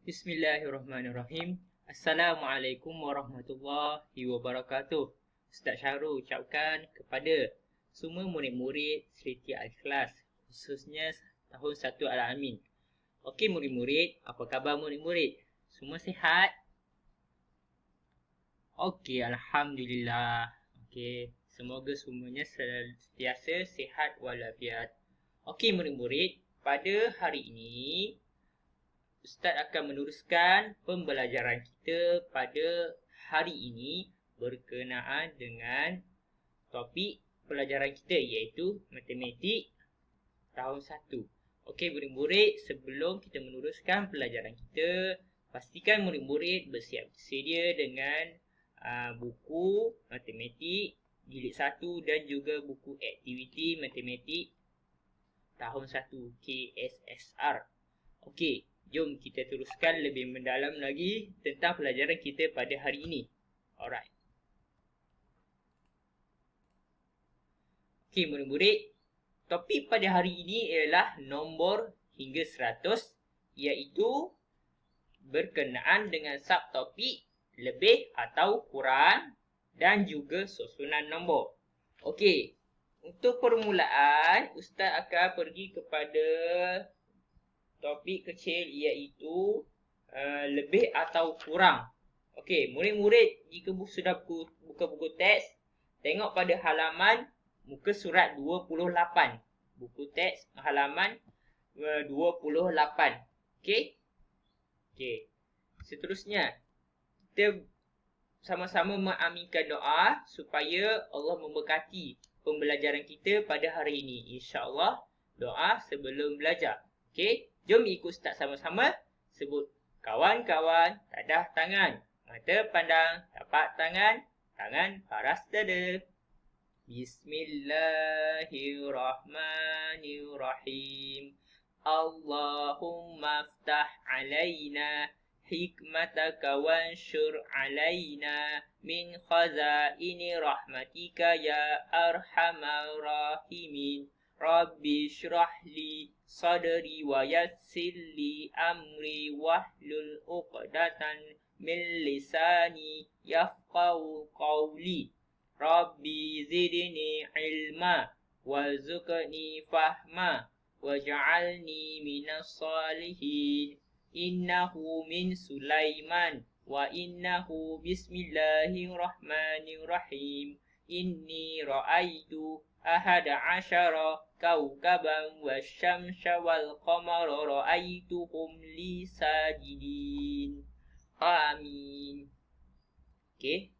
Bismillahirrahmanirrahim. Assalamualaikum warahmatullahi wabarakatuh. Ustaz Syahrul ucapkan kepada semua murid-murid Seriti Al-Ikhlas, khususnya tahun 1 Al-Amin. Okey murid-murid, apa khabar murid-murid? Semua sihat? Okey, Alhamdulillah. Okey, semoga semuanya sentiasa sihat walafiat. Okey murid-murid, pada hari ini Ustaz akan meneruskan pembelajaran kita pada hari ini berkenaan dengan topik pelajaran kita iaitu Matematik tahun 1. Okey murid-murid, sebelum kita meneruskan pelajaran kita, pastikan murid-murid bersiap sedia dengan buku Matematik Jilid 1 dan juga buku aktiviti Matematik tahun 1 KSSR. Okey, jom kita teruskan lebih mendalam lagi tentang pelajaran kita pada hari ini. Alright. Okey murid-murid, topik pada hari ini ialah nombor hingga 100, iaitu berkenaan dengan subtopik lebih atau kurang dan juga susunan nombor. Okey, untuk permulaan Ustaz akan pergi kepada topik kecil iaitu lebih atau kurang. Okey, murid-murid jika sudah buka buku teks, tengok pada halaman muka surat 28. Buku teks halaman 28. Okey? Okey. Seterusnya, kita sama-sama mengaminkan doa supaya Allah memberkati pembelajaran kita pada hari ini. InsyaAllah doa sebelum belajar. Okey? Jom ikut Ustaz sama-sama. Sebut kawan-kawan, tadah tangan. Mata pandang, tapak tangan. Tangan paras dada. Bismillahirrahmanirrahim. Allahumma aftah alaina hikmataka wansyur alaina min khazaini rahmatika ya arhamar rahimin. Rabbi syrah li sadri wa yassir li amri wahlul uqdatan min lisani yafqahu qawli. Rabbi zidni ilma warzuqni fahma waj'alni minas salihin. Innahu min Sulaiman wa innahu bismillahirrahmanirrahim. Inni ra'aitu ahada asyara kawkaban wasyamsa wal qamara ra'aituhum li sajidin. Amin. Okey.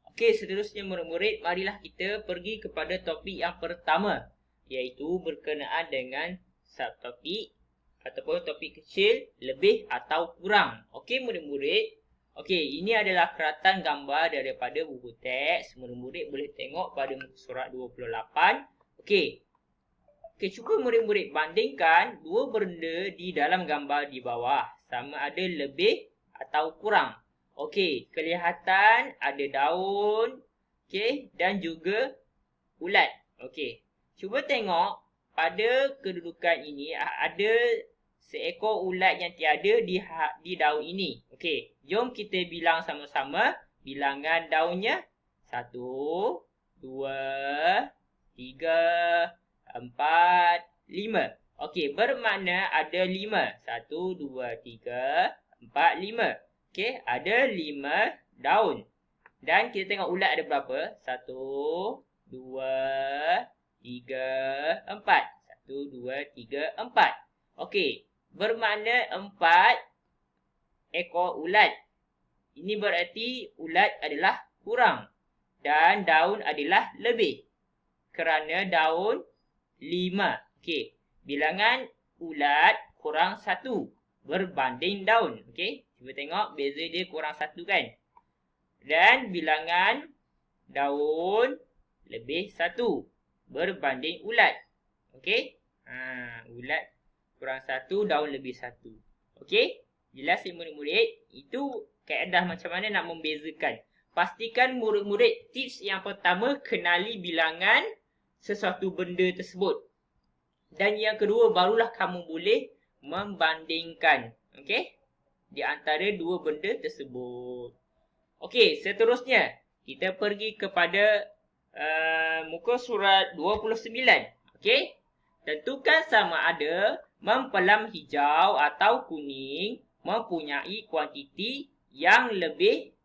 Okey, seterusnya murid-murid, marilah kita pergi kepada topik yang pertama, iaitu berkenaan dengan subtopik ataupun topik kecil lebih atau kurang. Okey murid-murid. Okey, ini adalah keratan gambar daripada buku teks. Murid-murid boleh tengok pada muka surat 28. Okey. Okey, cuba murid-murid bandingkan dua benda di dalam gambar di bawah. Sama ada lebih atau kurang. Okey, kelihatan ada daun, okey, dan juga ulat. Okey. Cuba tengok pada kedudukan ini ada seekor ulat yang tiada di daun ini. Okey, jom kita bilang sama-sama bilangan daunnya. 1, 2, 3, 4, 5. Okey, bermakna ada 5. 1, 2, 3, 4, 5. Okey, ada 5 daun. Dan kita tengok ulat ada berapa? 1, 2, 3, 4. 1, 2, 3, 4. Okey, bermakna 4 ekor ulat. Ini berarti ulat adalah kurang dan daun adalah lebih. Kerana daun 5. Okey, bilangan ulat kurang 1 berbanding daun. Okey, cuba tengok beza dia kurang 1 kan. Dan bilangan daun lebih 1 berbanding ulat. Okey, ulat kurang 1, daun lebih 1. Okey, jelas ya murid-murid? Itu kaedah macam mana nak membezakan. Pastikan murid-murid tips yang pertama, kenali bilangan sesuatu benda tersebut. Dan yang kedua, barulah kamu boleh membandingkan. Okey? di antara dua benda tersebut. Okey, seterusnya kita pergi kepada muka surat 29. Okey, tentukan sama ada mempelam hijau atau kuning mempunyai kuantiti yang lebih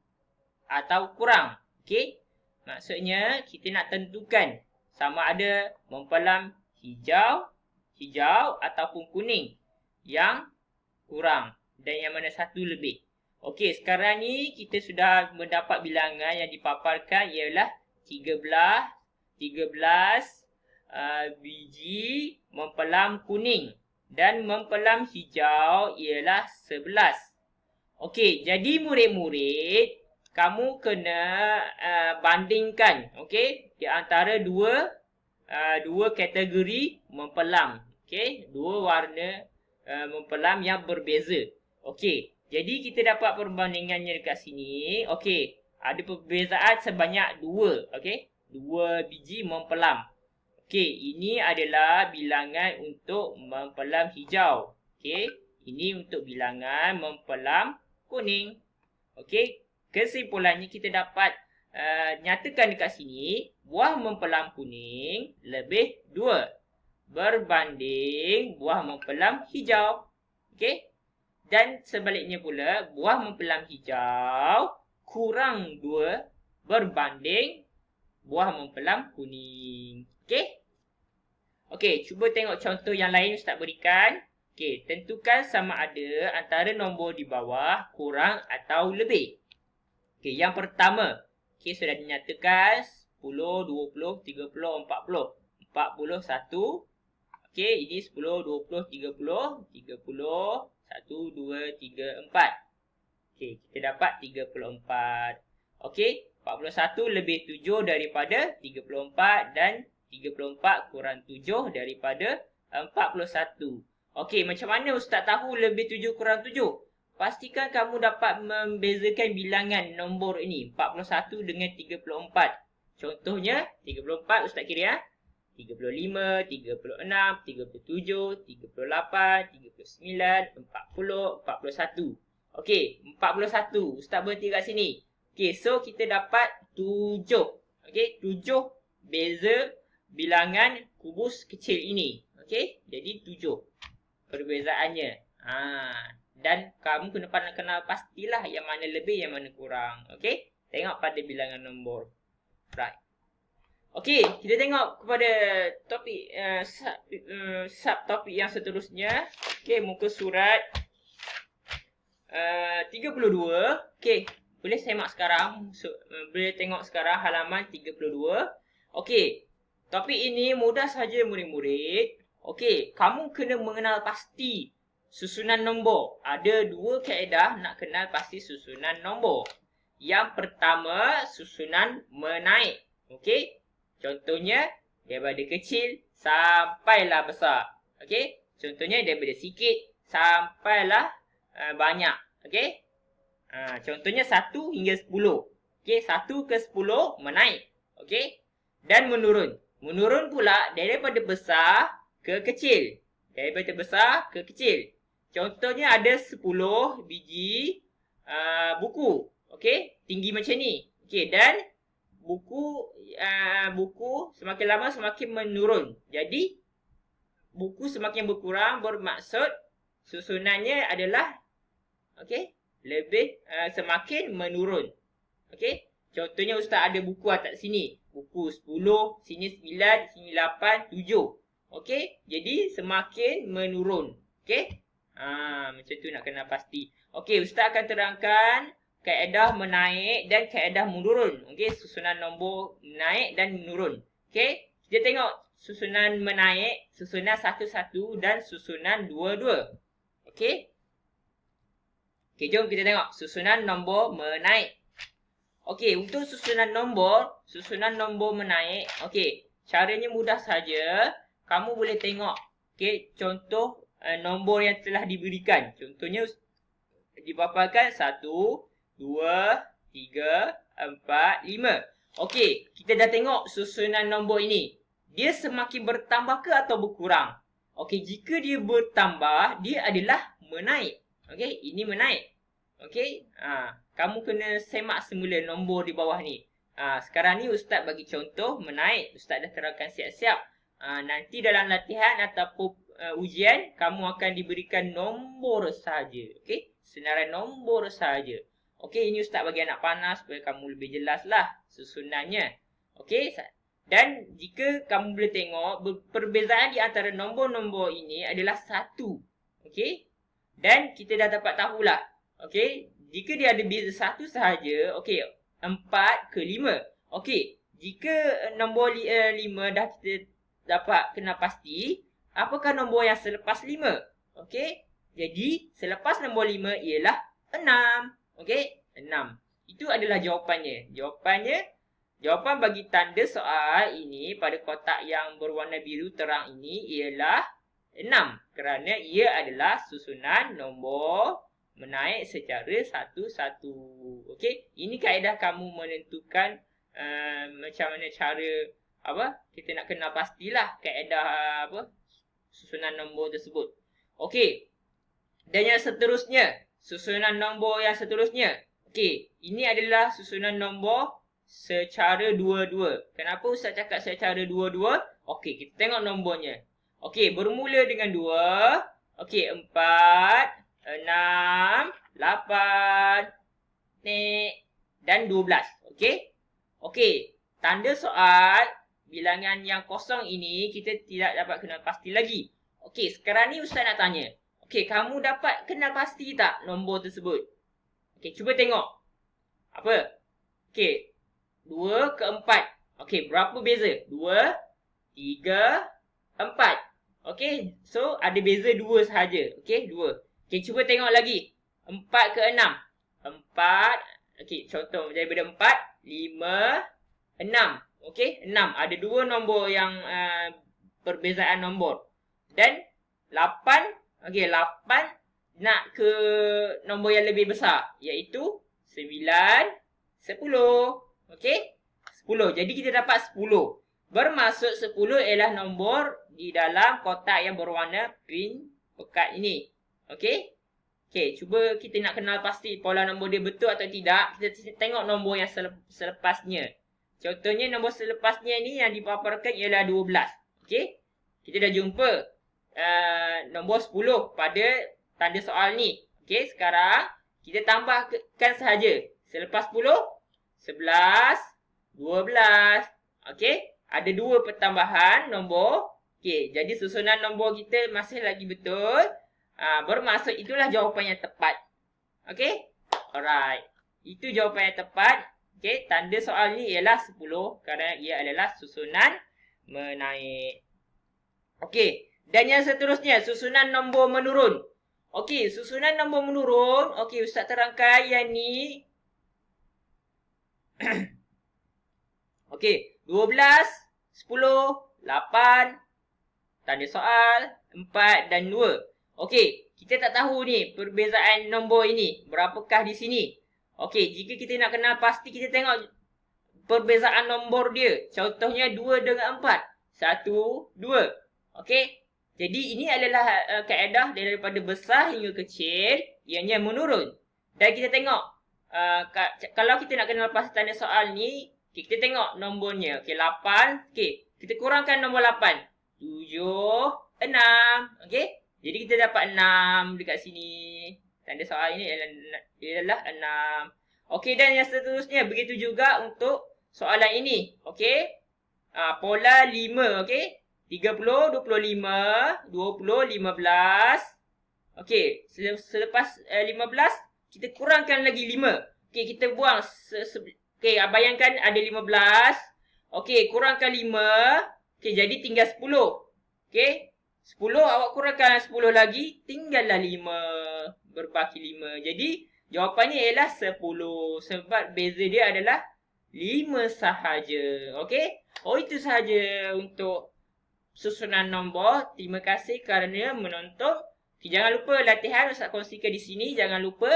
atau kurang. Okey, maksudnya kita nak tentukan sama ada mempelam hijau ataupun kuning yang kurang dan yang mana satu lebih. Okey, sekarang ni kita sudah mendapat bilangan yang dipaparkan ialah 13 biji mempelam kuning dan mempelam hijau ialah 11. Okey, jadi murid-murid, kamu kena bandingkan, okey, di antara dua kategori mempelam. Okey, dua warna mempelam yang berbeza. Okey, jadi kita dapat perbandingannya dekat sini. Okey, ada perbezaan sebanyak 2, okey? 2 biji mempelam. Okey, ini adalah bilangan untuk mempelam hijau. Okey, ini untuk bilangan mempelam kuning. Okey, kesimpulannya kita dapat nyatakan dekat sini buah mempelam kuning lebih 2 berbanding buah mempelam hijau. Okey? Dan sebaliknya pula, buah mempelam hijau kurang 2 berbanding buah mempelam kuning. Okey? Okey, cuba tengok contoh yang lain Ustaz berikan. Okey, tentukan sama ada antara nombor di bawah kurang atau lebih. Okey, yang pertama. Okey, sudah dinyatakan 10, 20, 30, 40. 41. Okey, ini 10, 20, 30, 30, 1, 2, 3, 4. Okey, kita dapat 34. Okey, 41 lebih 7 daripada 34 dan 34 kurang 7 daripada 41. Okey, macam mana Ustaz tahu lebih 7 kurang 7? Pastikan kamu dapat membezakan bilangan nombor ini, 41 dengan 34. Contohnya, 34 Ustaz kira ya. 35, 36, 37, 38, 39, 40, 41. Okey, 41. Ustaz berhenti kat sini. Okey, so kita dapat 7. Okey, 7 beza bilangan kubus kecil ini. Okey, jadi 7 perbezaannya. Dan kamu kena kenal pastilah yang mana lebih, yang mana kurang. Okey, tengok pada bilangan nombor. Right. Okey, kita tengok kepada topik subtopik yang seterusnya. Okey, muka surat 32. Okey, boleh semak sekarang. Boleh tengok sekarang halaman 32. Okey, topik ini mudah saja murid-murid. Okey, kamu kena mengenal pasti susunan nombor. Ada 2 kaedah nak kenal pasti susunan nombor. Yang pertama, susunan menaik. Okey, contohnya daripada kecil sampailah besar. Okey, contohnya daripada sikit sampailah banyak. Okey, contohnya 1 hingga 10. Okey, 1 ke 10 menaik. Okey, dan menurun. Menurun pula daripada besar ke kecil. Daripada besar ke kecil. Contohnya ada 10 biji buku. Okey, tinggi macam ni. Okey, dan buku semakin lama semakin menurun. Jadi buku semakin berkurang bermaksud susunannya adalah lebih semakin menurun. Okey, contohnya Ustaz ada buku atas sini. Buku 10, sini 9, sini 8, 7. Okey, jadi semakin menurun. Okey, macam tu nak kena pasti. Okey, Ustaz akan terangkan kaedah menaik dan kaedah menurun. Okey, susunan nombor naik dan menurun. Okey, kita tengok susunan menaik, susunan 1-1 dan susunan 2-2. Okey. Okey, jom kita tengok susunan nombor menaik. Okey, untuk susunan nombor menaik, okey, caranya mudah saja. Kamu boleh tengok okey, contoh nombor yang telah diberikan. Contohnya dipaparkan 1, 2, 3, 4, 5. Okey, kita dah tengok susunan nombor ini. Dia semakin bertambah ke atau berkurang? Okey, jika dia bertambah, dia adalah menaik. Okey, ini menaik. Okey, kamu kena semak semula nombor di bawah ni. Sekarang ni Ustaz bagi contoh menaik. Ustaz dah terangkan siap-siap. Nanti dalam latihan ataupun ujian, kamu akan diberikan nombor saja. Okey, senarai nombor saja. Okey, ini Ustaz bagi anak panah supaya kamu lebih jelaslah susunannya. Okey, dan jika kamu boleh tengok, perbezaan di antara nombor-nombor ini adalah 1. Okey, dan kita dah dapat tahulah. Okey, jika dia ada beza 1 sahaja, okey, 4 ke 5. Okey, jika nombor 5 dah kita dapat kenal pasti, apakah nombor yang selepas 5? Okey, jadi selepas nombor 5 ialah 6. Okey, 6. Itu adalah jawapannya. Jawapan bagi tanda soal ini pada kotak yang berwarna biru terang ini ialah 6. Kerana ia adalah susunan nombor menaik secara satu-satu. Okey, ini kaedah kamu menentukan macam mana cara kita nak kenal pastilah kaedah susunan nombor tersebut. Okey. Dan yang seterusnya, susunan nombor yang seterusnya. Okey, ini adalah susunan nombor secara dua-dua. Kenapa Ustaz cakap secara dua-dua? Okey, kita tengok nombornya. Okey, bermula dengan 2. Okey, 4, 6, 8, dan 12. Okey? Okey, tanda soal bilangan yang kosong ini kita tidak dapat kenal pasti lagi. Okey, sekarang ni Ustaz nak tanya. Okey, kamu dapat kenal pasti tak nombor tersebut? Okey, cuba tengok. Apa? Okey, 2 ke 4. Okey, berapa beza? 2, 3, 4. Okey, so ada beza 2 sahaja. Okey, 2. Okey, cuba tengok lagi. 4 ke 6. 4. Okey, contoh daripada 4, 5, 6. Okey, 6. Ada 2 nombor yang perbezaan nombor. Dan 8. Okey, 8 nak ke nombor yang lebih besar. Iaitu 9, 10. Okey, 10. Jadi kita dapat 10. Bermaksud 10 ialah nombor di dalam kotak yang berwarna pink pekat ini. Okey? Okey, cuba kita nak kenal pasti pola nombor dia betul atau tidak. Kita tengok nombor yang selepasnya. Contohnya nombor selepasnya ni yang dipaparkan ialah 12. Okey? Kita dah jumpa nombor 10 pada tanda soal ni. Okey, sekarang kita tambahkan sahaja. Selepas 10, 11, 12. Okey? Ada 2 pertambahan nombor. Okey, jadi susunan nombor kita masih lagi betul. Bermaksud itulah jawapan yang tepat. Okey? Alright. Itu jawapan yang tepat. Okey, tanda soal ni ialah 10 kerana ia adalah susunan menaik. Okey, dan yang seterusnya susunan nombor menurun. Okey, susunan nombor menurun. Okey, Ustaz terangkan yang ni. Okey, 12, 10, 8, tanda soal 4 dan 2. Okey, kita tak tahu ni perbezaan nombor ini. Berapakah di sini? Okey, jika kita nak kenal pasti, kita tengok perbezaan nombor dia. Contohnya 2 dengan 4. 1, 2. Okey, jadi ini adalah kaedah daripada besar hingga kecil. Ianya menurun. Dan kita tengok, kalau kita nak kenal pasti tanda soal ni, kita tengok nombornya. Okey, 8. Okey, kita kurangkan nombor 8. 7, 6. Okey. Jadi kita dapat 6 dekat sini. Tanda soal ini ialah 6. Okey, dan yang seterusnya begitu juga untuk soalan ini. Okey. Pola 5, okey. 30, 25, 20, 15. Okey, selepas 15 kita kurangkan lagi 5. Okey, kita buang okey, bayangkan ada 15. Okey, kurangkan 5. Okey, jadi tinggal 10. Okey. 10 awak kurangkan 10 lagi, tinggallah 5. Berbaki 5. Jadi, jawapannya ialah 10. Sebab beza dia adalah 5 sahaja. Okey? Itu sahaja untuk susunan nombor. Terima kasih kerana menonton. Okay, jangan lupa latihan Ustaz kongsikan di sini. Jangan lupa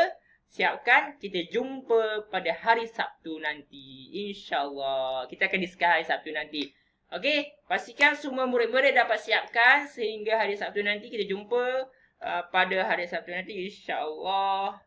siapkan. Kita jumpa pada hari Sabtu nanti. InsyaAllah. Kita akan discuss hari Sabtu nanti. Okey, pastikan semua murid-murid dapat siapkan sehingga hari Sabtu nanti. Kita jumpa pada hari Sabtu nanti, insya-Allah.